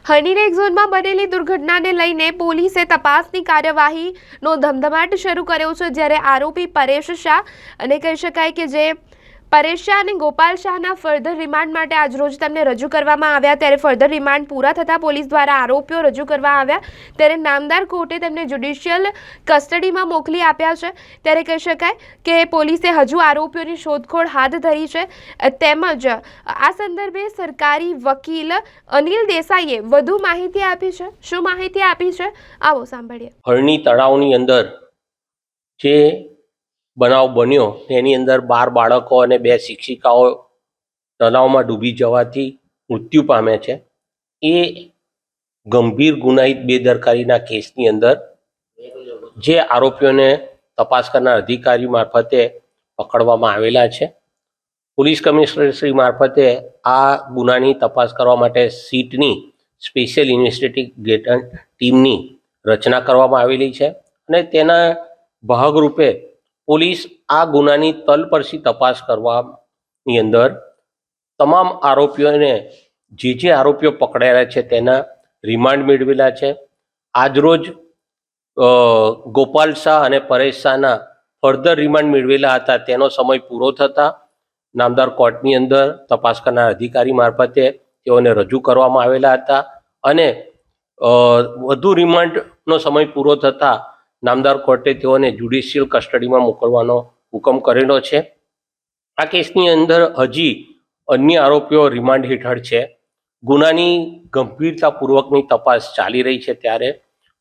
હનીરેક ઝોનમાં બનેલી દુર્ઘટનાને લઈને પોલીસે તપાસની કાર્યવાહીનો ધમધમાટ શરૂ કર્યો છે, જ્યારે આરોપી પરેશ શાહ અને કહી શકાય કે જે પરેશ શાહ અને ગોપાલ શાહના ફર્ધર રિમાન્ડ માટે આજરોજ તેમને રજૂ કરવામાં આવ્યા। ત્યારે ફર્ધર રિમાન્ડ પૂરા થતાં પોલીસ દ્વારા આરોપીઓ રજૂ કરવા આવ્યા, ત્યારે નામદાર કોર્ટે તેમને જ્યુડિશિયલ કસ્ટડીમાં મોકલી આપ્યા છે। ત્યારે કહી શકાય કે પોલીસે હજુ આરોપીઓની શોધખોળ હાથ ધરી છે। તેમજ આ સંદર્ભે સરકારી વકીલ અનિલ દેસાઈએ વધુ માહિતી આપી છે। શું માહિતી આપી છે, આવો સાંભળીએ। હરણી તળાવની અંદર જે બનાવ બન્યો તેની અંદર 12 બાળકો અને 2 શિક્ષિકાઓ તળાવમાં ડૂબી જવાથી મૃત્યુ પામ્યા છે। એ ગંભીર ગુનાહિત બેદરકારીના કેસની અંદર જે આરોપીઓને તપાસ કરનાર અધિકારી મારફતે પકડવામાં આવેલા છે। પોલીસ કમિશનર શ્રી મારફતે આ ગુનાની તપાસ કરવા માટે સીટની સ્પેશિયલ ઇન્વેસ્ટિગેશન ટીમની રચના કરવામાં આવેલી છે અને તેના ભાગરૂપે પોલીસ આ ગુનાની તલપરસી તપાસ કરવાની અંદર તમામ આરોપીઓને જે આરોપીઓ પકડાયેલા છે તેના રિમાન્ડ મેળવેલા છે। આજરોજ ગોપાલ શાહ અને પરેશ શાહના ફર્ધર રિમાન્ડ મેળવેલા હતા, તેનો સમય પૂરો થતાં નામદાર કોર્ટની અંદર તપાસ કરનાર અધિકારી મારફતે તેઓને રજૂ કરવામાં આવેલા હતા અને વધુ રિમાન્ડનો સમય પૂરો થતાં નામદાર કોર્ટે તેઓને જ્યુડિશિયલ કસ્ટડીમાં મોકલવાનો હુકમ કરેલો છે। આ કેસની અંદર હજી અન્ય આરોપીઓ રિમાન્ડ હેઠળ છે। ગુનાની ગંભીરતાપૂર્વકની તપાસ ચાલી રહી છે, ત્યારે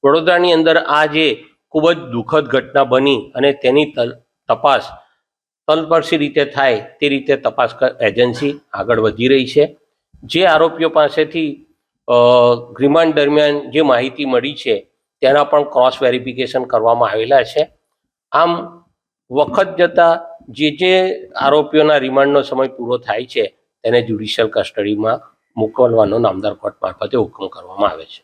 વડોદરાની અંદર આ જે ખૂબ જ દુઃખદ ઘટના બની અને તેની તપાસ તલપરસી રીતે થાય તે રીતે તપાસ એજન્સી આગળ વધી રહી છે। જે આરોપીઓ પાસેથી રિમાન્ડ દરમિયાન જે માહિતી મળી છે તેના પણ ક્રોસ વેરિફિકેશન કરવામાં આવેલા છે। આમ વખત જતાં જે આરોપીઓના રિમાન્ડનો સમય પૂરો થાય છે તેને જ્યુડિશિયલ કસ્ટડીમાં મોકલવાનો નામદાર કોર્ટ મારફતે હુકમ કરવામાં આવે છે।